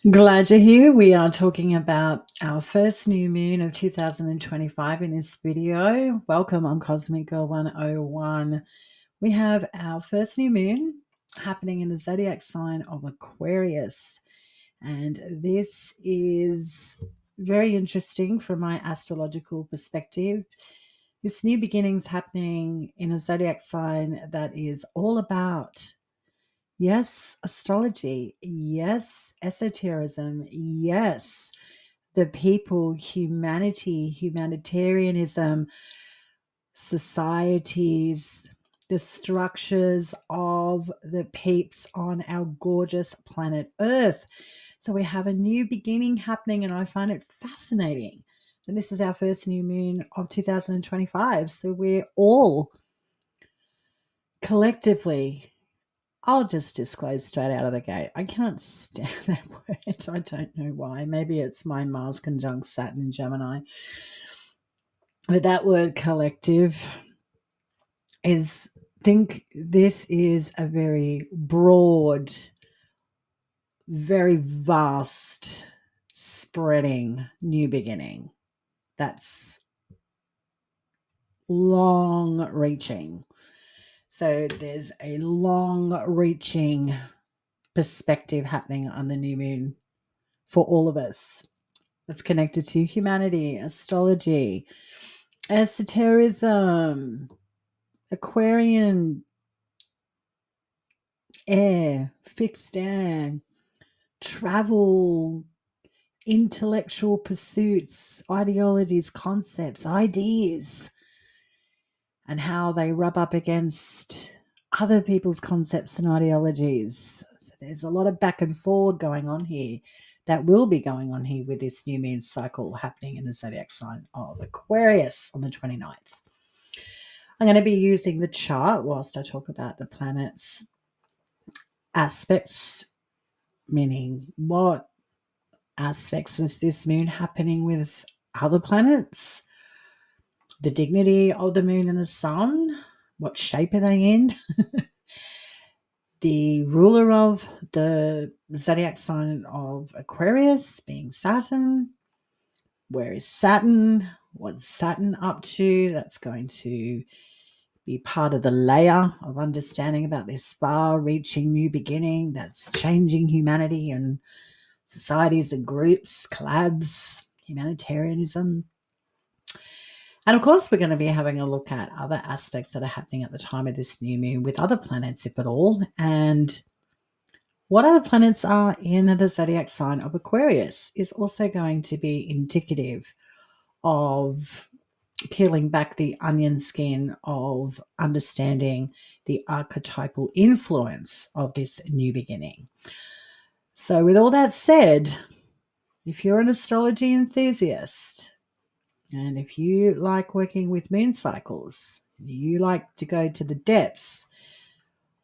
Glad you're here. We are talking about our first new moon of 2025 in this video. Welcome on Cosmic Girl 101. We have our first new moon happening in the zodiac sign of Aquarius. And this is very interesting from my astrological perspective. This new beginning's happening in a zodiac sign that is all about, yes, astrology. Yes, esotericism. Yes, the people, humanity, humanitarianism, societies, the structures of the peeps on our gorgeous planet Earth. So we have a new beginning happening, and I find it fascinating. And this is our first new moon of 2025. So we're all collectively, I'll just disclose straight out of the gate, I can't stand that word. I don't know why. Maybe it's my Mars conjunct Saturn in Gemini. But that word collective think this is a very broad, very vast, spreading new beginning. That's long reaching. So there's a long reaching perspective happening on the new moon for all of us. That's connected to humanity, astrology, esotericism, Aquarian air, fixed air, travel, intellectual pursuits, ideologies, concepts, ideas, and how they rub up against other people's concepts and ideologies. So there's a lot of back and forward going on here that will be going on here with this new moon cycle happening in the zodiac sign of Aquarius on the 29th. I'm going to be using the chart whilst I talk about the planets' aspects, meaning what aspects is this moon happening with other planets, the dignity of the moon and the sun, what shape are they in, the ruler of the zodiac sign of Aquarius being Saturn. Where is Saturn? What's Saturn up to? That's going to be part of the layer of understanding about this far-reaching new beginning that's changing humanity and societies and groups, collabs, humanitarianism. And of course, we're going to be having a look at other aspects that are happening at the time of this new moon with other planets, if at all, and what other planets are in the zodiac sign of Aquarius is also going to be indicative of peeling back the onion skin of understanding the archetypal influence of this new beginning. So with all that said, if you're an astrology enthusiast and if you like working with moon cycles, you like to go to the depths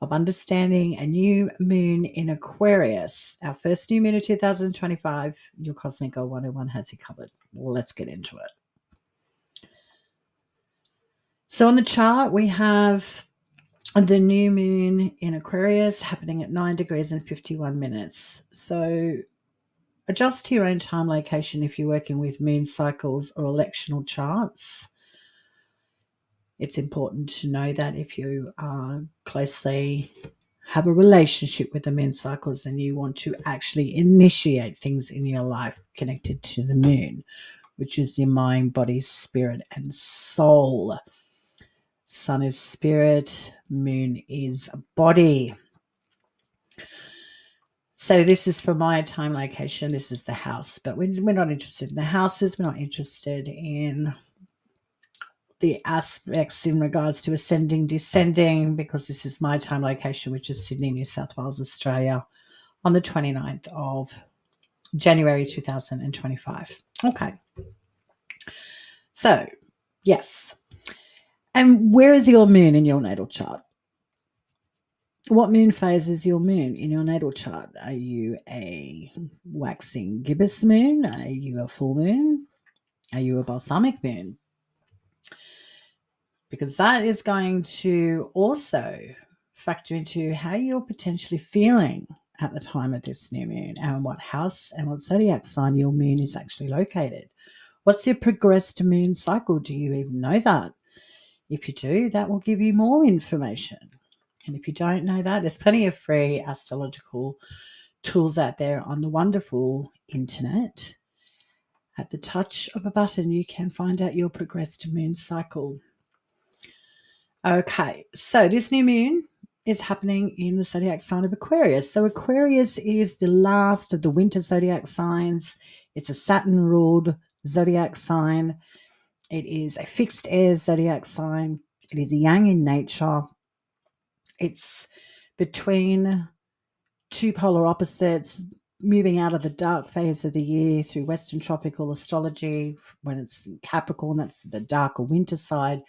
of understanding a new moon in Aquarius, our first new moon of 2025, your Cosmic Girl 101 has you covered. Let's get into it. So on the chart, we have the new moon in Aquarius happening at 9 degrees and 51 minutes. So adjust to your own time location if you're working with moon cycles or electional charts. It's important to know that if you closely have a relationship with the moon cycles and you want to actually initiate things in your life connected to the moon, which is your mind, body, spirit, and soul. Sun is spirit, moon is body. So this is for my time location. This is the house, but we're not interested in the houses. We're not interested in the aspects in regards to ascending, descending, because this is my time location, which is Sydney, New South Wales, Australia, on the 29th of January 2025. Okay. So, yes. And where is your moon in your natal chart? What moon phase is your moon in your natal chart? Are you a waxing gibbous moon? Are you a full moon? Are you a balsamic moon? Because that is going to also factor into how you're potentially feeling at the time of this new moon, and what house and what zodiac sign your moon is actually located. What's your progressed moon cycle? Do you even know that? If you do, that will give you more information. And if you don't know that, there's plenty of free astrological tools out there on the wonderful internet. At the touch of a button, you can find out your progressed moon cycle. Okay, so this new moon is happening in the zodiac sign of Aquarius. So Aquarius is the last of the winter zodiac signs. It's a Saturn-ruled zodiac sign. It is a fixed air zodiac sign. It is yang in nature. It's between two polar opposites, moving out of the dark phase of the year through Western tropical astrology. When it's Capricorn, that's the darker winter side.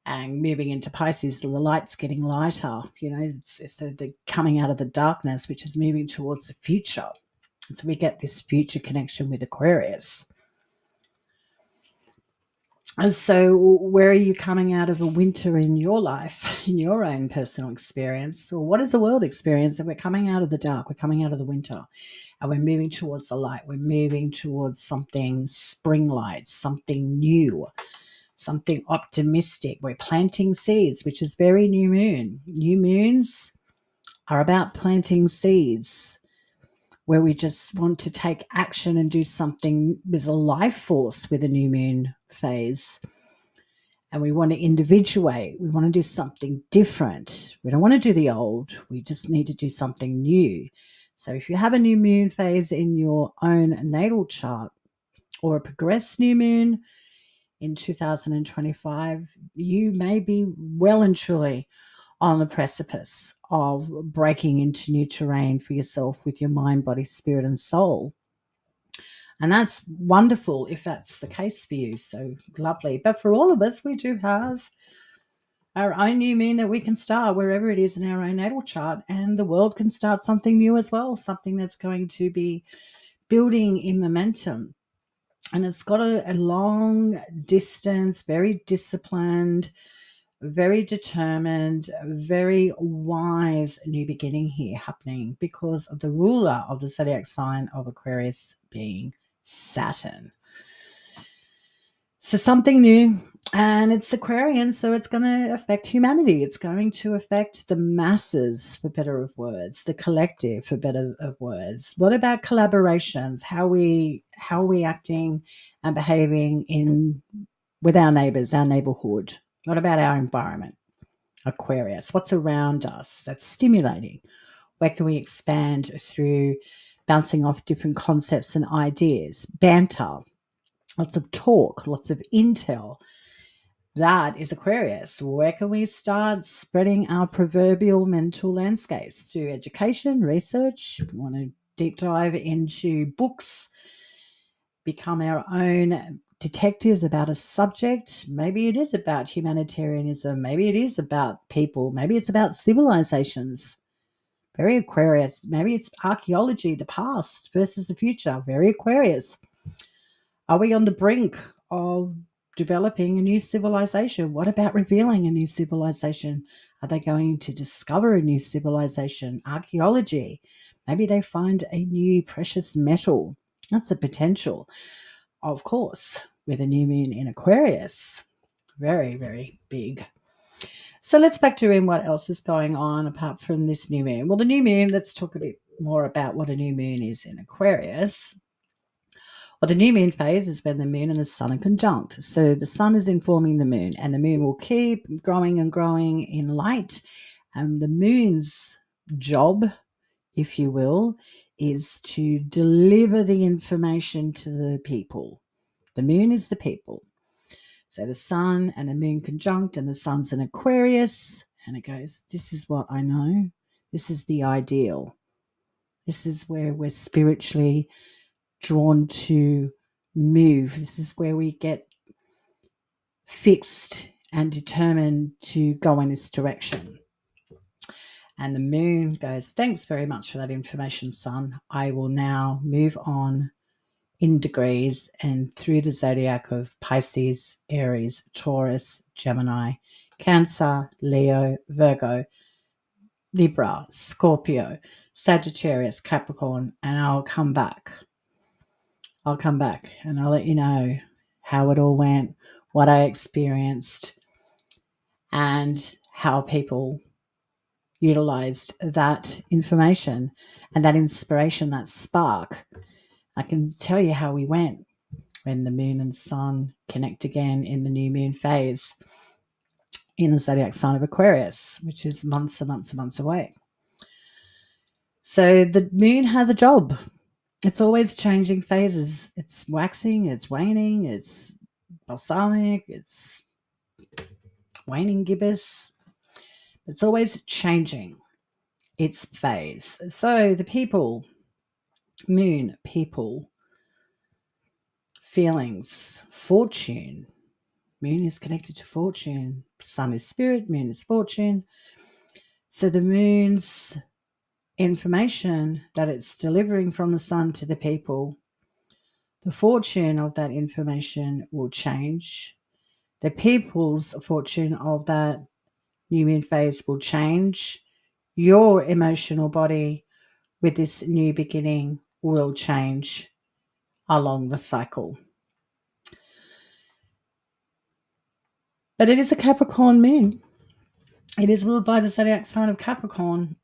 And moving into Pisces, the light's getting lighter. It's the coming out of the darkness, which is moving towards the future. And so we get this future connection with Aquarius. And so where are you coming out of a winter in your life, in your own personal experience? Or what is the world experience? That we're coming out of the dark, we're coming out of the winter, and we're moving towards the light. We're moving towards something spring-like, something new, something optimistic. We're planting seeds, which is very new moon. New moons are about planting seeds, where we just want to take action and do something. There's a life force with a new moon phase. And we want to individuate. We want to do something different. We don't want to do the old. We just need to do something new. So if you have a new moon phase in your own natal chart, or a progressed new moon in 2025, you may be well and truly on the precipice of breaking into new terrain for yourself with your mind, body, spirit, and soul. And that's wonderful if that's the case for you. So lovely. But for all of us, we do have our own new moon that we can start wherever it is in our own natal chart. And the world can start something new as well, something that's going to be building in momentum. And it's got a long distance, very disciplined, very determined, very wise new beginning here happening because of the ruler of the zodiac sign of Aquarius being Saturn. So something new, and it's Aquarian, so it's going to affect humanity. It's going to affect the masses, for better of words, the collective, for better of words. What about collaborations? How are we acting and behaving with our neighbours, our neighbourhood? What about our environment? Aquarius, what's around us that's stimulating? Where can we expand through bouncing off different concepts and ideas? Banter, lots of talk, lots of intel. That is Aquarius. Where can we start spreading our proverbial mental landscapes? Through education, research. We want to deep dive into books, become our own detectives about a subject. Maybe it is about humanitarianism. Maybe it is about people. Maybe it's about civilizations. Very Aquarius. Maybe it's archaeology, the past versus the future. Very Aquarius. Are we on the brink of developing a new civilization? What about revealing a new civilization? Are they going to discover a new civilization? Archaeology. Maybe they find a new precious metal. That's a potential. Of course, with a new moon in Aquarius. Very, very big. So let's factor in what else is going on apart from this new moon. Well, the new moon, let's talk a bit more about what a new moon is in Aquarius. Well, the new moon phase is when the moon and the sun are conjunct. So the sun is informing the moon, and the moon will keep growing and growing in light. And the moon's job, if you will, is to deliver the information to the people. The moon is the people. So the sun and the moon conjunct, and the sun's in Aquarius, and it goes, this is what I know. This is the ideal. This is where we're spiritually drawn to move. This is where we get fixed and determined to go in this direction. And the moon goes, thanks very much for that information, sun. I will now move on in degrees and through the zodiac of Pisces, Aries, Taurus, Gemini, Cancer, Leo, Virgo, Libra, Scorpio, Sagittarius, Capricorn, and I'll come back. I'll come back and I'll let you know how it all went, what I experienced, and how people utilized that information and that inspiration, that spark. I can tell you how we went when the moon and sun connect again in the new moon phase in the zodiac sign of Aquarius, which is months and months and months away. So the moon has a job. It's always changing phases. It's waxing, it's waning, it's balsamic, it's waning gibbous. It's always changing its phase. So the people, moon, people, feelings, fortune. Moon is connected to fortune. Sun is spirit, moon is fortune. So the moon's information that it's delivering from the sun to the people, the fortune of that information will change. The people's fortune of that new moon phase will change. Your emotional body with this new beginning will change along the cycle. But it is a Capricorn moon. It is ruled by the zodiac sign of Capricorn.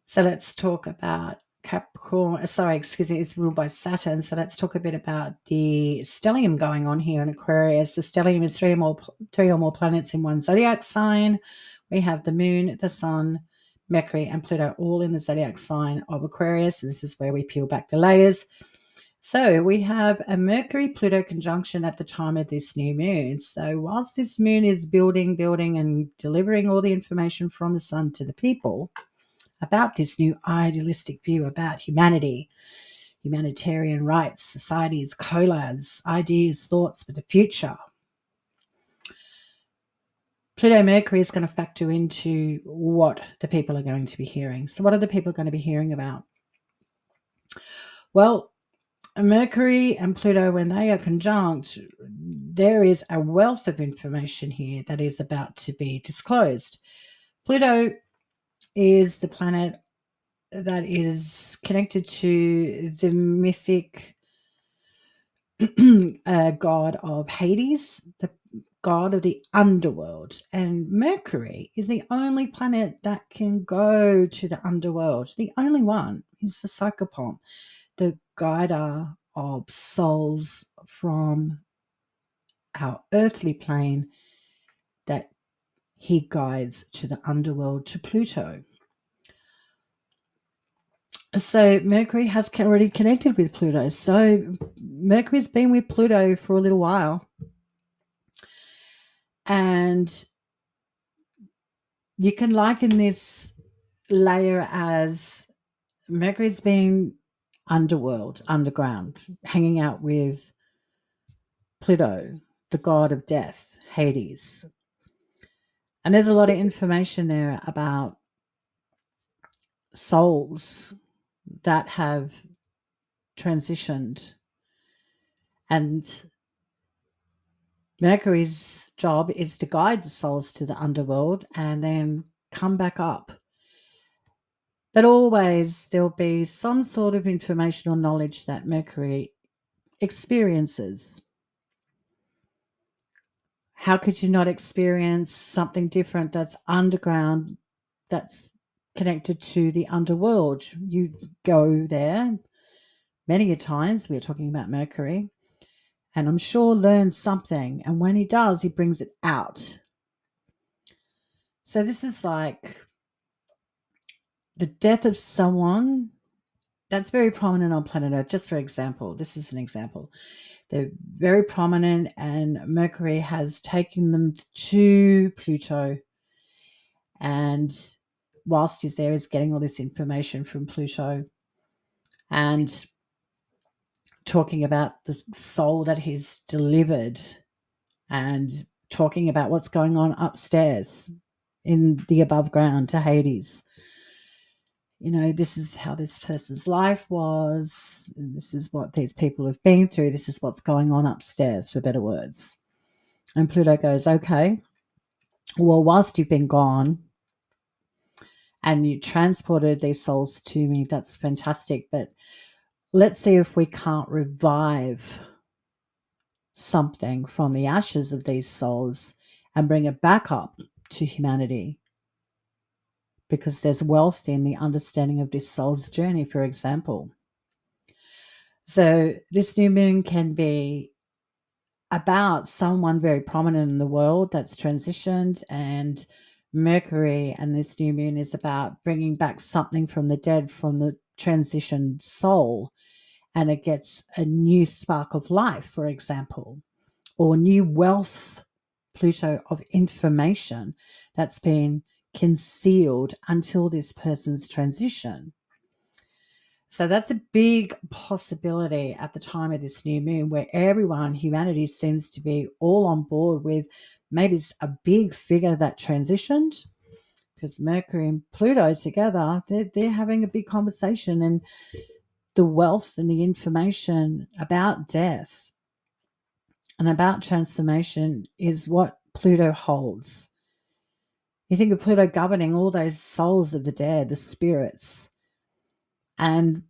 So let's talk about Capricorn. It's ruled by Saturn. So let's talk a bit about the stellium going on here in Aquarius. The stellium is three or more planets in one zodiac sign. We have the moon, the sun, Mercury, and Pluto all in the zodiac sign of Aquarius. And this is where we peel back the layers. So we have a Mercury-Pluto conjunction at the time of this new moon. So whilst this moon is building and delivering all the information from the sun to the people about this new idealistic view about humanity, humanitarian rights, societies, collabs, ideas, thoughts for the future, Pluto-Mercury is going to factor into what the people are going to be hearing. So what are the people going to be hearing about? Well, Mercury and Pluto, when they are conjunct, there is a wealth of information here that is about to be disclosed. Pluto is the planet that is connected to the mythic god of Hades, the god of the underworld. And Mercury is the only planet that can go to the underworld. The only one is the psychopomp, the guider of souls from our earthly plane that he guides to the underworld, to Pluto. So Mercury has already connected with Pluto. So Mercury's been with Pluto for a little while. And you can liken this layer as Mercury's been underworld, underground, hanging out with Pluto, the god of death, Hades. And there's a lot of information there about souls that have transitioned. And Mercury's job is to guide the souls to the underworld and then come back up. But always there'll be some sort of information or knowledge that Mercury experiences. How could you not experience something different that's underground, that's connected to the underworld? You go there many a times. We're talking about Mercury. And I'm sure learns something. And when he does, he brings it out. So this is like the death of someone that's very prominent on planet Earth. Just for example, this is an example. They're very prominent, and Mercury has taken them to Pluto. And whilst he's there, he's getting all this information from Pluto and talking about the soul that he's delivered and talking about what's going on upstairs in the above ground to Hades. You know, this is how this person's life was. And this is what these people have been through. This is what's going on upstairs, for better words. And Pluto goes, okay, well, whilst you've been gone, and you transported these souls to me, that's fantastic. But let's see if we can't revive something from the ashes of these souls and bring it back up to humanity, because there's wealth in the understanding of this soul's journey, for example. So this new moon can be about someone very prominent in the world that's transitioned, and Mercury and this new moon is about bringing back something from the dead, from the transitioned soul, and it gets a new spark of life, for example, or new wealth, Pluto, of information that's been concealed until this person's transition. So that's a big possibility at the time of this new moon, where everyone, humanity, seems to be all on board with maybe it's a big figure that transitioned, because Mercury and Pluto together, they're having a big conversation, and the wealth and the information about death and about transformation is what Pluto holds. You think of Pluto governing all those souls of the dead, the spirits, and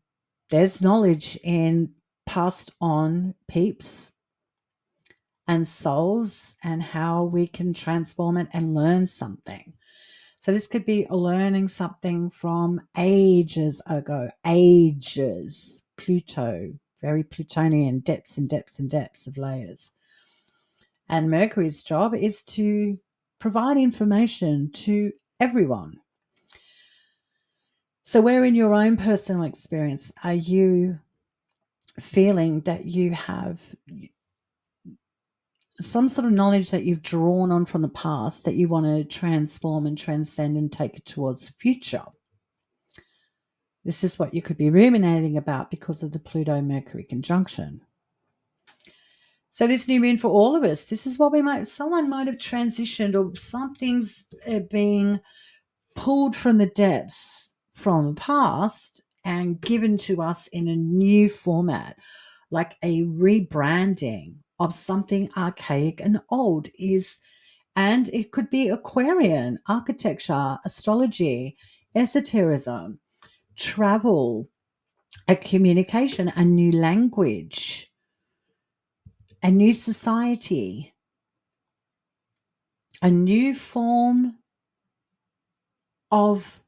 there's knowledge in passed on peeps and souls and how we can transform it and learn something. So this could be learning something from ages ago, ages, Pluto, very Plutonian, depths and depths and depths of layers. And Mercury's job is to provide information to everyone. So where in your own personal experience are you feeling that you have some sort of knowledge that you've drawn on from the past that you want to transform and transcend and take it towards the future? This is what you could be ruminating about because of the Pluto-Mercury conjunction. So this new moon for all of us, this is what someone might have transitioned, or something's being pulled from the depths from the past and given to us in a new format, like a rebranding of something archaic and old and it could be Aquarian, architecture, astrology, esotericism, travel, a communication, a new language, a new society, a new form of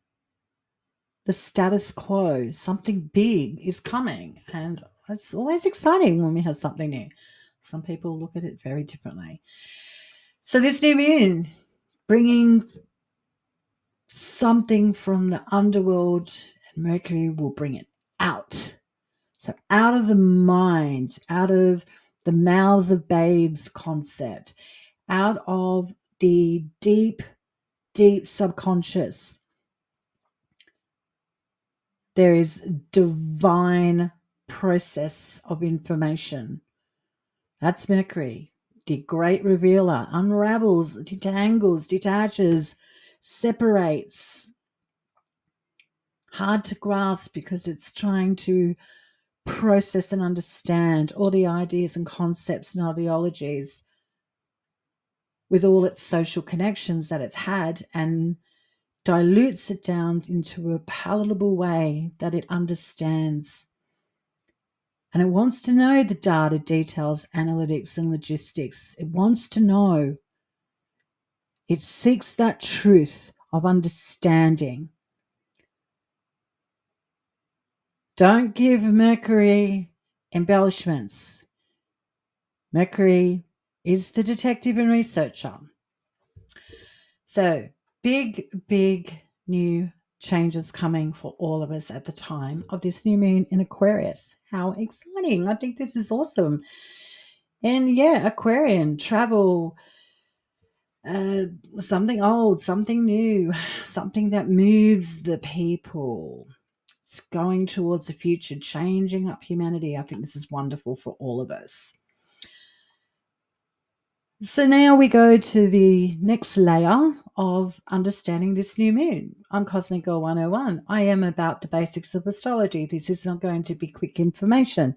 the status quo. Something big is coming, and it's always exciting when we have something new. Some people look at it very differently. So this new moon, bringing something from the underworld, and Mercury will bring it out. So out of the mind, out of the mouths of babes concept, out of the deep, deep subconscious, there is divine process of information. That's Mercury, the great revealer, unravels, detangles, detaches, separates. Hard to grasp because it's trying to process and understand all the ideas and concepts and ideologies with all its social connections that it's had, and dilutes it down into a palatable way that it understands. And it wants to know the data, details, analytics, and logistics. It wants to know. It seeks that truth of understanding. Don't give Mercury embellishments. Mercury is the detective and researcher. So big, big new changes coming for all of us at the time of this new moon in Aquarius. How exciting. I think this is awesome. And yeah, Aquarian, travel, something old, something new, something that moves the people. It's going towards the future, changing up humanity. I think this is wonderful for all of us. So now we go to the next layer of understanding this new moon. I'm Cosmic Girl 101. I am about the basics of astrology. This is not going to be quick information.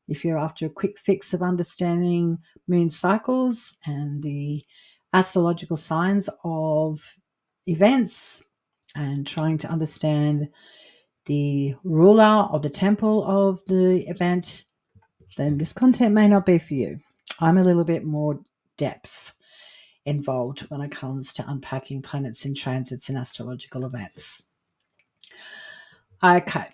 If you're after a quick fix of understanding moon cycles and the astrological signs of events, and trying to understand the ruler of the temple of the event, then this content may not be for you. I'm a little bit more depth involved when it comes to unpacking planets in transits and astrological events. Okay,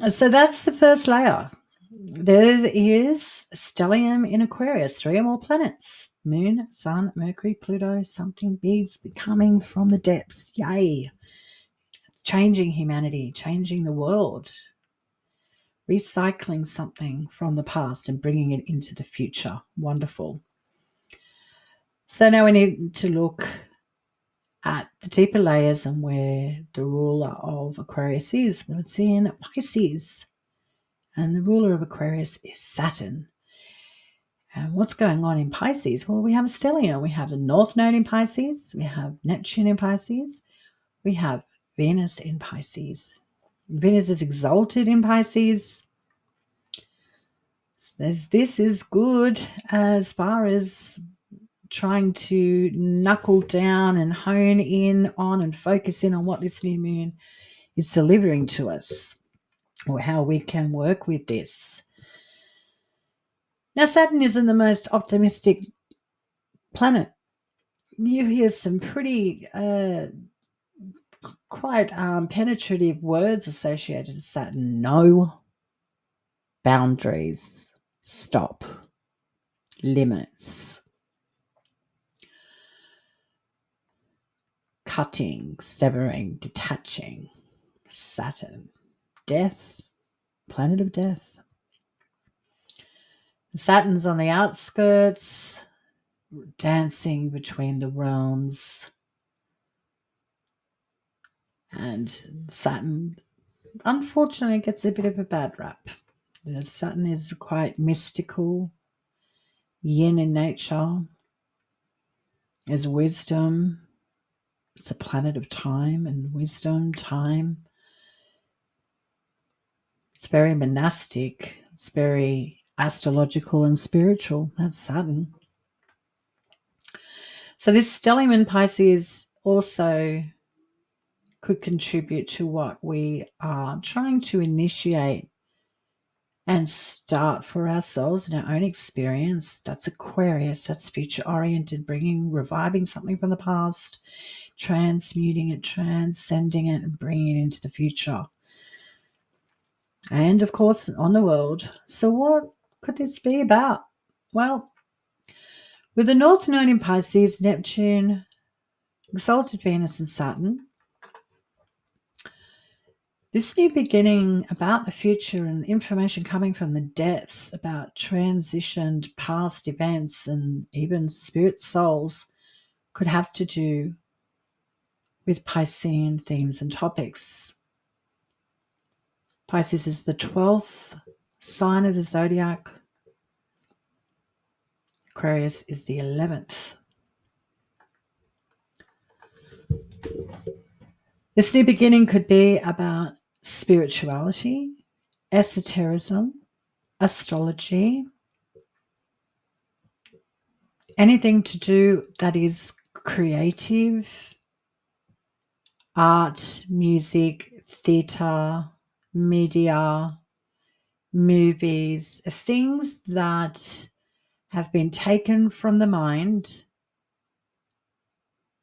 so that's the first layer. There is stellium in Aquarius, 3 or more planets: Moon, Sun, Mercury, Pluto. Something big's becoming from the depths. Yay! It's changing humanity, changing the world, recycling something from the past and bringing it into the future. Wonderful. So now we need to look at the deeper layers and where the ruler of Aquarius is. Well, it's in Pisces, and the ruler of Aquarius is Saturn. And what's going on in Pisces? Well, we have a stellium. We have the North Node in Pisces. We have Neptune in Pisces. We have Venus in Pisces. Venus is exalted in Pisces. This is good as far as trying to knuckle down and hone in on and focus in on what this new moon is delivering to us, or how we can work with this. Now, Saturn isn't the most optimistic planet. You hear some pretty quite penetrative words associated with Saturn. No, boundaries, stop, limits, cutting, severing, detaching. Saturn, death, planet of death. Saturn's on the outskirts, dancing between the realms. And Saturn, unfortunately, gets a bit of a bad rap. Saturn is quite mystical, yin in nature. There's wisdom. It's a planet of time and wisdom, time. It's very monastic. It's very astrological and spiritual. That's Saturn. So this stellium in Pisces also could contribute to what we are trying to initiate and start for ourselves in our own experience. That's Aquarius. That's future-oriented, reviving something from the past, transmuting it, transcending it, and bringing it into the future. And, of course, on the world. So what could this be about? Well, with the North Node in Pisces, Neptune, exalted Venus and Saturn, this new beginning about the future and information coming from the depths about transitioned past events and even spirit souls could have to do with Piscean themes and topics. Pisces is the 12th sign of the zodiac. Aquarius is the 11th. This new beginning could be about spirituality, esotericism, astrology, anything to do that is creative, art, music, theatre, media, movies, things that have been taken from the mind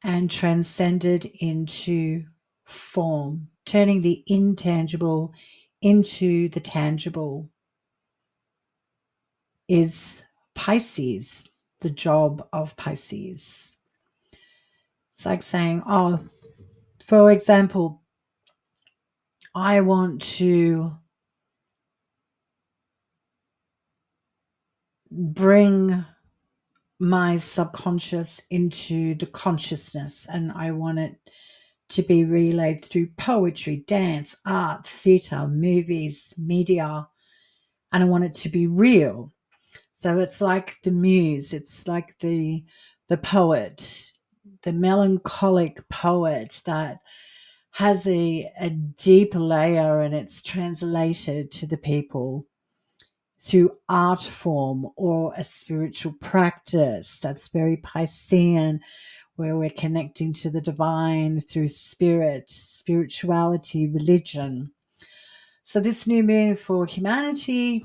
and transcended into form, turning the intangible into the tangible, is Pisces, the job of Pisces. It's like saying, for example, I want to bring my subconscious into the consciousness, and I want it to be relayed through poetry, dance, art, theatre, movies, media, and I want it to be real. So it's like the muse, it's like the poet, the melancholic poet that has a deep layer, and it's translated to the people through art form or a spiritual practice. That's very Piscean, where we're connecting to the divine through spirit, spirituality, religion. So this new moon for humanity,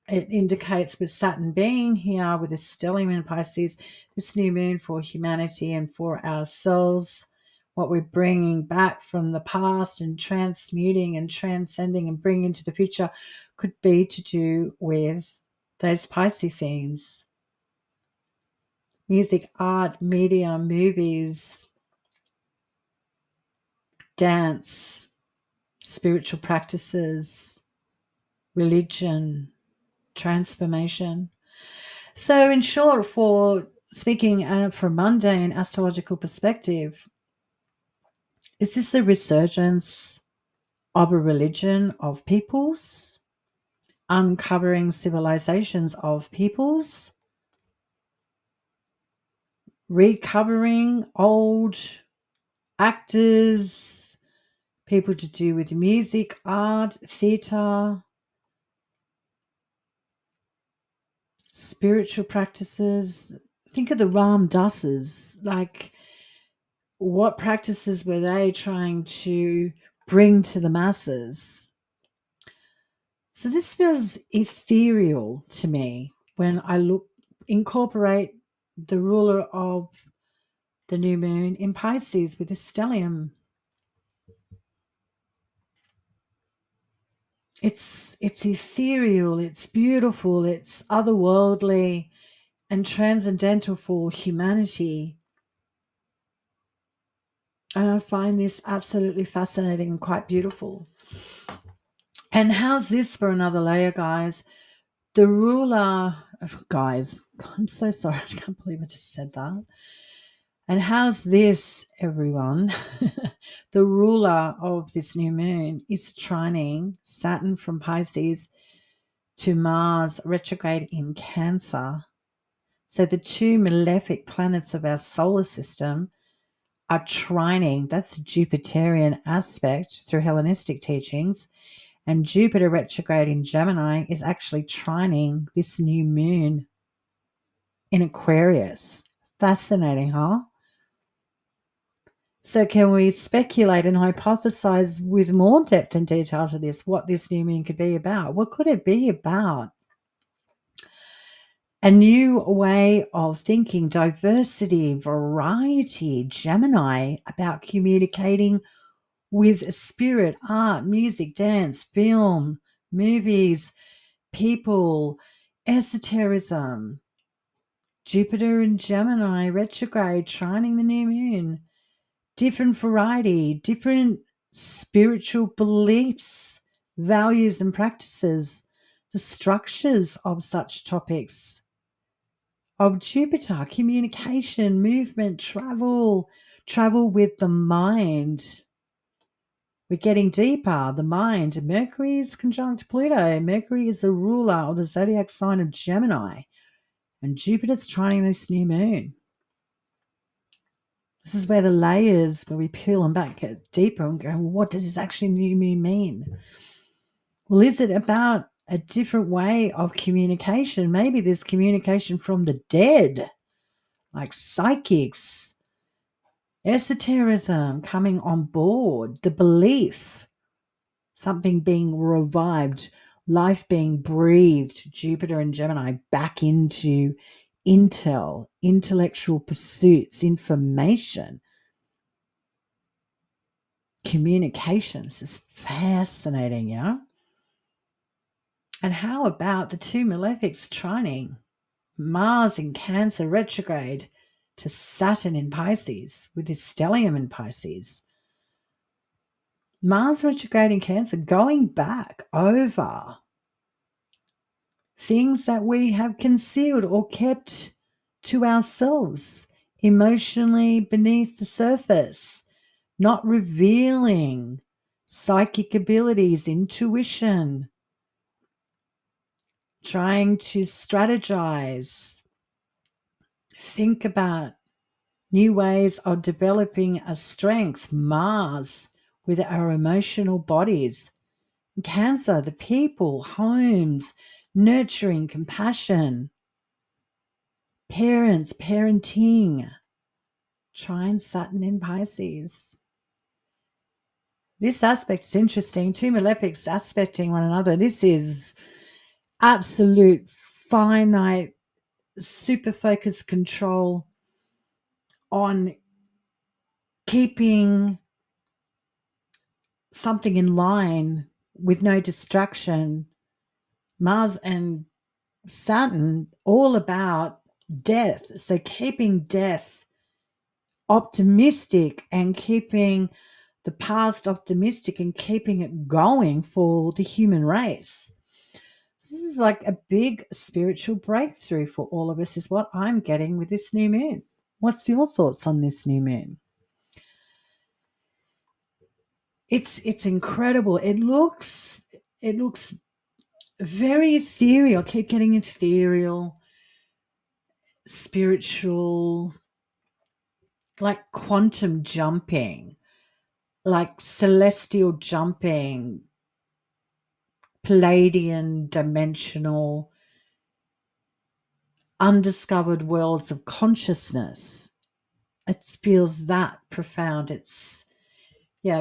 it indicates with Saturn being here with this stellium in Pisces, this new moon for humanity and for ourselves, what we're bringing back from the past and transmuting and transcending and bringing into the future could be to do with those Pisces themes. Music, art, media, movies, dance, spiritual practices, religion, transformation. So, in short, for speaking from mundane astrological perspective, is this a resurgence of a religion of peoples, uncovering civilizations of peoples, recovering old actors, people to do with music, art, theatre, spiritual practices? Think of the Ram Dasas, like what practices were they trying to bring to the masses? So this feels ethereal to me when I incorporate the ruler of the new moon in Pisces with the stellium. It's ethereal, it's beautiful, it's otherworldly and transcendental for humanity. And I find this absolutely fascinating and quite beautiful. And how's this for another layer, guys? The ruler, guys, I'm so sorry. I can't believe I just said that. And how's this, everyone? The ruler of this new moon is trining Saturn from Pisces to Mars retrograde in Cancer. So the two malefic planets of our solar system are trining. That's a Jupiterian aspect through Hellenistic teachings. And Jupiter retrograde in Gemini is actually trining this new moon in Aquarius. Fascinating, huh? So can we speculate and hypothesize with more depth and detail to this, what this new moon could be about? What could it be about? A new way of thinking, diversity, variety, Gemini, about communicating with spirit, art, music, dance, film, movies, people, esotericism. Jupiter and Gemini retrograde, trining the new moon. Different variety, different spiritual beliefs, values and practices, the structures of such topics. Of Jupiter, communication, movement, travel with the mind. We're getting deeper, the mind. Mercury is conjunct Pluto. Mercury is the ruler of the zodiac sign of Gemini. And Jupiter's trining this new moon. This is where the layers, where we peel them back, get deeper and go, what does this actually new moon mean? Well, is it about a different way of communication? Maybe there's communication from the dead, like psychics, esotericism coming on board, the belief, something being revived, life being breathed, Jupiter and Gemini back into intellectual pursuits, information, communication. This is fascinating, yeah? And how about the two malefics trining? Mars in Cancer retrograde to Saturn in Pisces with his stellium in Pisces. Mars retrograde in Cancer, going back over things that we have concealed or kept to ourselves, emotionally beneath the surface, not revealing psychic abilities, intuition, trying to strategize, think about new ways of developing a strength. Mars with our emotional bodies. Cancer, the people, homes, nurturing, compassion, parents, parenting, Trine Saturn in Pisces. This aspect is interesting. Two malefics aspecting one another. This is absolute finite, super focused control on keeping something in line with no distraction. Mars and Saturn, all about death. So keeping death optimistic and keeping the past optimistic and keeping it going for the human race. This is like a big spiritual breakthrough for all of us, is what I'm getting with this new moon. What's your thoughts on this new moon? It's incredible. It looks very ethereal. I keep getting ethereal, spiritual, like quantum jumping, like celestial jumping, Palladian dimensional, undiscovered worlds of consciousness. It feels that profound. It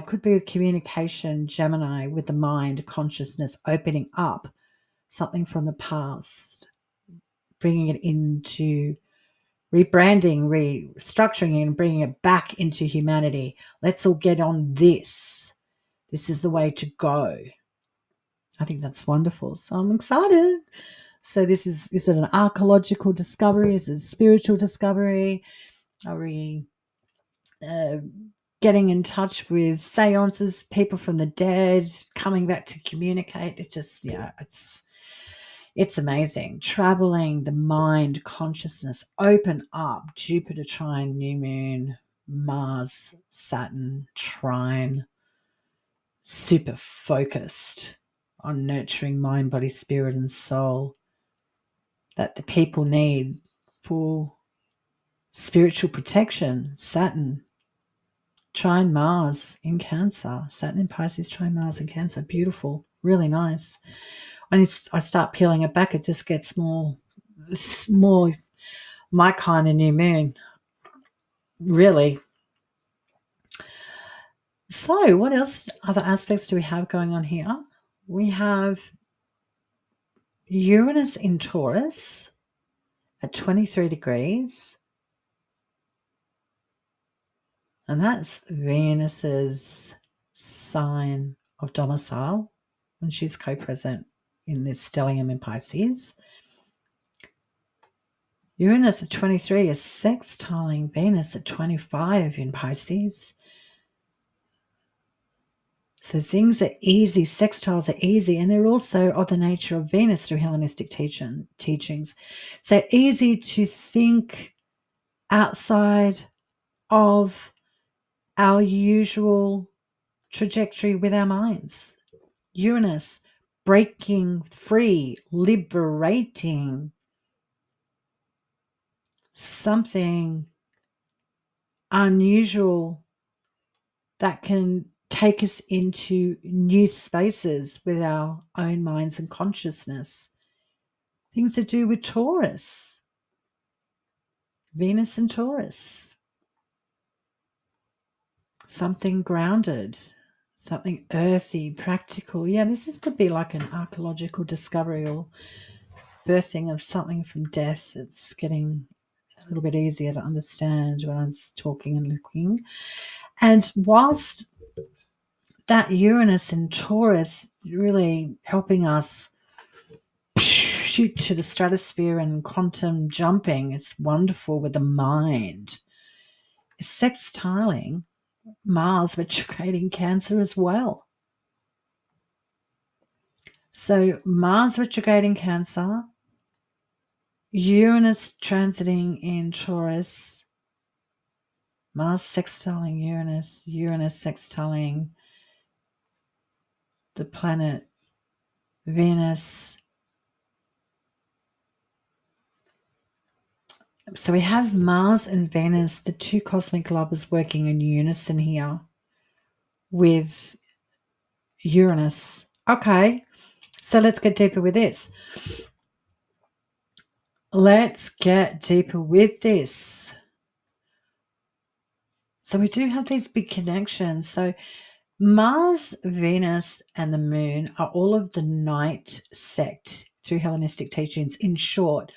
could be with communication, Gemini, with the mind, consciousness, opening up something from the past, bringing it into rebranding, restructuring, and bringing it back into humanity. Let's all get on this. This is the way to go. I think that's wonderful. So I'm excited. So is it an archaeological discovery? Is it a spiritual discovery? Are we getting in touch with seances, people from the dead, coming back to communicate? It's just, it's amazing. Traveling the mind, consciousness, open up. Jupiter trine, new moon, Mars, Saturn trine, super focused on nurturing mind, body, spirit, and soul that the people need for spiritual protection. Saturn trine Mars in Cancer. Saturn in Pisces trine Mars in Cancer. Beautiful. Really nice. When I start peeling it back, it just gets more my kind of new moon. Really. So what else, other aspects do we have going on here? We have Uranus in Taurus at 23 degrees. And that's Venus's sign of domicile when she's co-present in this stellium in Pisces. Uranus at 23 is sextiling Venus at 25 in Pisces. So things are easy, sextiles are easy, and they're also of the nature of Venus through Hellenistic teachings. So easy to think outside of our usual trajectory with our minds. Uranus, breaking free, liberating something unusual that can take us into new spaces with our own minds and consciousness. Things to do with Taurus, Venus and Taurus. Something grounded, something earthy, practical. Yeah, this could be like an archaeological discovery or birthing of something from death. It's getting a little bit easier to understand when I was talking and looking. And whilst that Uranus in Taurus really helping us shoot to the stratosphere and quantum jumping, it's wonderful with the mind. It's sextiling Mars retrograding Cancer as well. So Mars retrograding Cancer, Uranus transiting in Taurus, Mars sextiling Uranus, Uranus sextiling the planet Venus. So we have Mars and Venus, the two cosmic lovers, working in unison here with Uranus. Okay, so let's get deeper with this. Let's get deeper with this. So we do have these big connections. So Mars, Venus, and the Moon are all of the night sect through Hellenistic teachings. In short,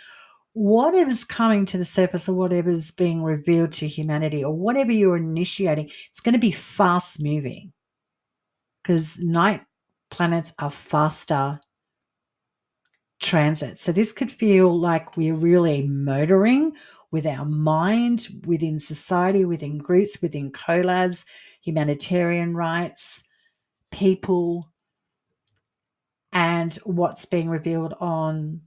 whatever's coming to the surface or whatever's being revealed to humanity or whatever you're initiating, it's going to be fast moving because night planets are faster transit. So this could feel like we're really motoring with our mind within society, within groups, within collabs, humanitarian rights, people, and what's being revealed on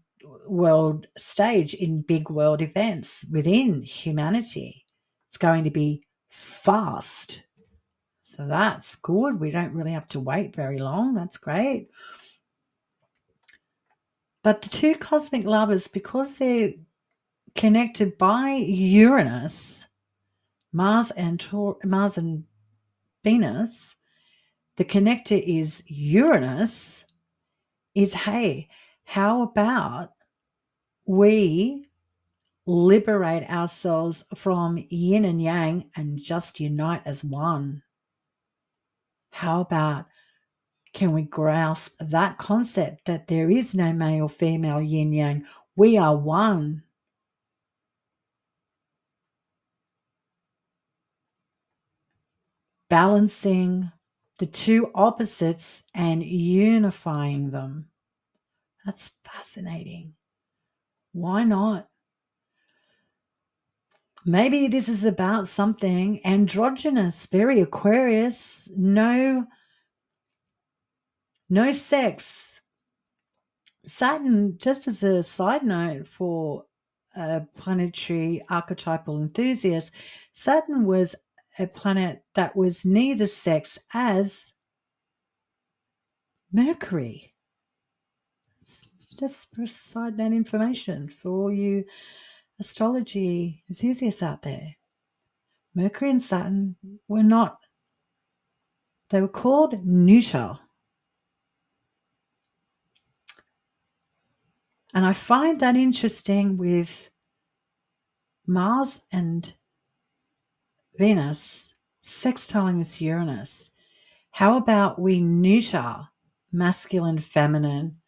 world stage in big world events within humanity. It's going to be fast. So that's good. We don't really have to wait very long. That's great. But the two cosmic lovers, because they're connected by Uranus, Mars and Venus, the connector is Uranus, is, hey, how about we liberate ourselves from yin and yang and just unite as one? How about, can we grasp that concept that there is no male, female, yin, yang? We are one. Balancing the two opposites and unifying them. That's fascinating. Why not? Maybe this is about something androgynous, very Aquarius, no sex. Saturn, just as a side note for planetary archetypal enthusiasts, Saturn was a planet that was neither sex as Mercury. It's just side note information for all you astrology enthusiasts out there. Mercury and Saturn were not, they were called neuter. And I find that interesting with Mars and Venus sextiling this Uranus. How about we neuter masculine, feminine,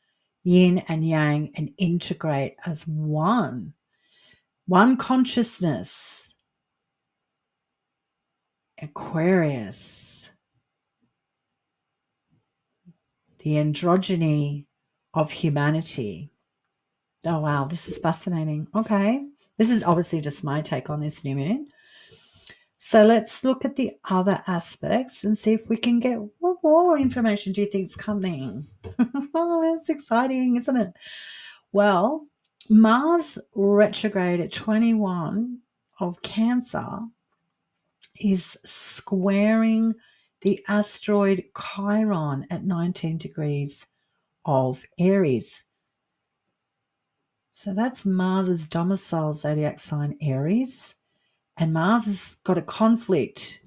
yin and yang, and integrate as one consciousness? Aquarius, the androgyny of humanity. Oh, wow, this is fascinating. Okay, this is obviously just my take on this new moon. So let's look at the other aspects and see if we can get, what more information do you think is coming? Oh, that's exciting, isn't it? Well, Mars retrograde at 21 of Cancer is squaring the asteroid Chiron at 19 degrees of Aries. So that's Mars's domicile zodiac sign, Aries. And Mars has got a conflict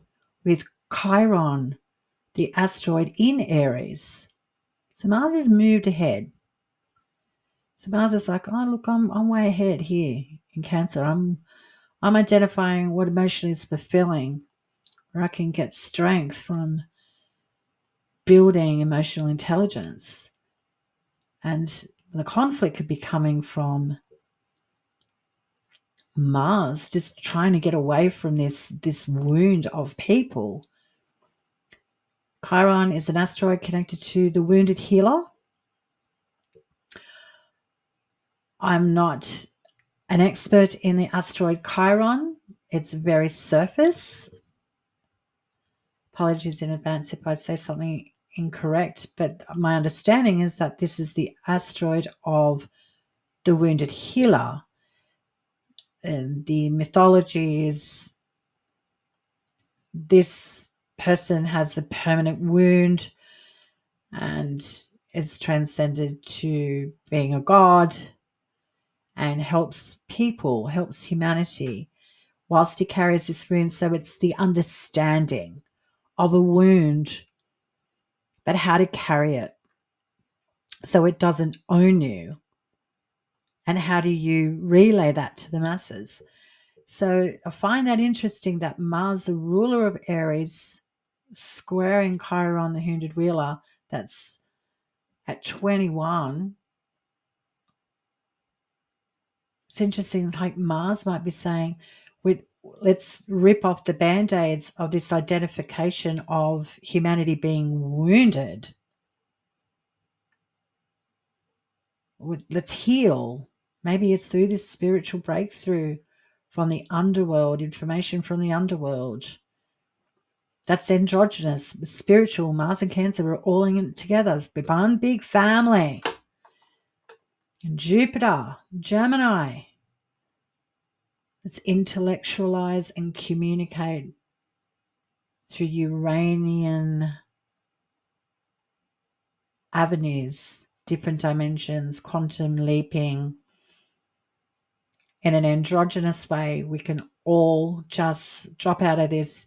with Chiron, the asteroid in Aries. So Mars has moved ahead. So Mars is like, oh, look, I'm way ahead here in Cancer. I'm identifying what emotion is fulfilling, where I can get strength from building emotional intelligence. And the conflict could be coming from Mars just trying to get away from this wound of people. Chiron is an asteroid connected to the wounded healer. I'm not an expert in the asteroid Chiron. It's very surface. Apologies in advance if I say something incorrect, but my understanding is that this is the asteroid of the wounded healer. And the mythology is this person has a permanent wound and is transcended to being a god and helps people, helps humanity whilst he carries this wound. So it's the understanding of a wound, but how to carry it so it doesn't own you. And how do you relay that to the masses? So I find that interesting that Mars, the ruler of Aries, squaring Chiron, the 100-wheeler, that's at 21. It's interesting, like Mars might be saying, let's rip off the band-aids of this identification of humanity being wounded. Let's heal. Maybe it's through this spiritual breakthrough from the underworld, information from the underworld. That's androgynous, spiritual. Mars and Cancer are all in it together. One big family. And Jupiter, Gemini. Let's intellectualize and communicate through Uranian avenues, different dimensions, quantum leaping. In an androgynous way, we can all just drop out of this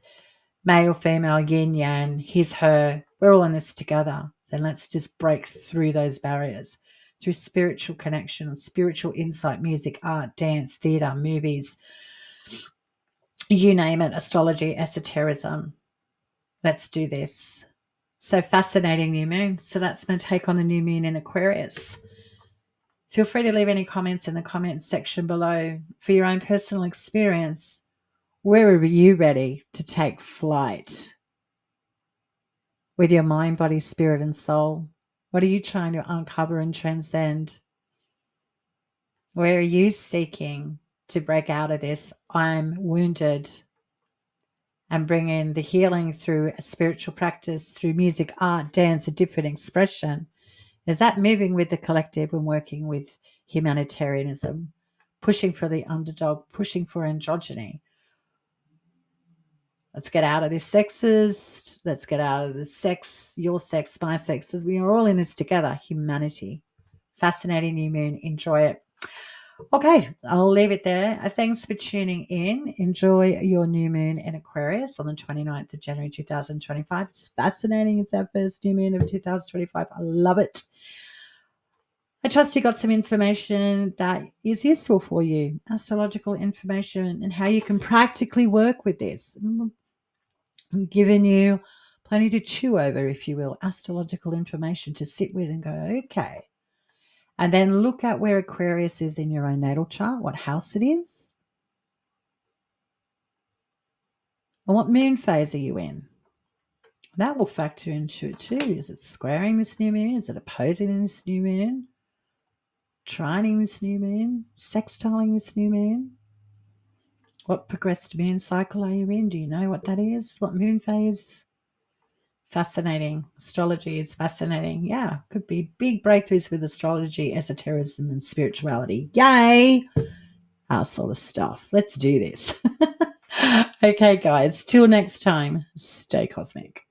male, female, yin, yang, his, her. We're all in this together. Then let's just break through those barriers through spiritual connection, spiritual insight, music, art, dance, theatre, movies, you name it, astrology, esotericism. Let's do this. So fascinating new moon. So that's my take on the new moon in Aquarius. Feel free to leave any comments in the comments section below for your own personal experience. Where are you ready to take flight with your mind, body, spirit, and soul? What are you trying to uncover and transcend? Where are you seeking to break out of this I'm wounded and bring in the healing through a spiritual practice, through music, art, dance, a different expression? Is that moving with the collective and working with humanitarianism, pushing for the underdog, pushing for androgyny? Let's get out of this sexist. Let's get out of the sex, your sex, my sex. We are all in this together. Humanity. Fascinating new moon. Enjoy it. Okay, I'll leave it there. Thanks for tuning in. Enjoy your new moon in Aquarius on the 29th of January 2025. It's fascinating. It's our first new moon of 2025. I love it. I trust you got some information that is useful for you, astrological information, and how you can practically work with this. I'm giving you plenty to chew over, if you will, astrological information to sit with and go, okay. And then look at where Aquarius is in your own natal chart, what house it is, and what moon phase are you in. That will factor into it too. Is it squaring this new moon? Is it opposing this new moon? Trining this new moon? Sextiling this new moon? What progressed moon cycle are you in? Do you know what that is? What moon phase? Fascinating. Astrology is fascinating. Yeah, could be big breakthroughs with astrology, esotericism, and spirituality. Yay! Our sort of stuff. Let's do this. Okay, guys. Till next time, stay cosmic.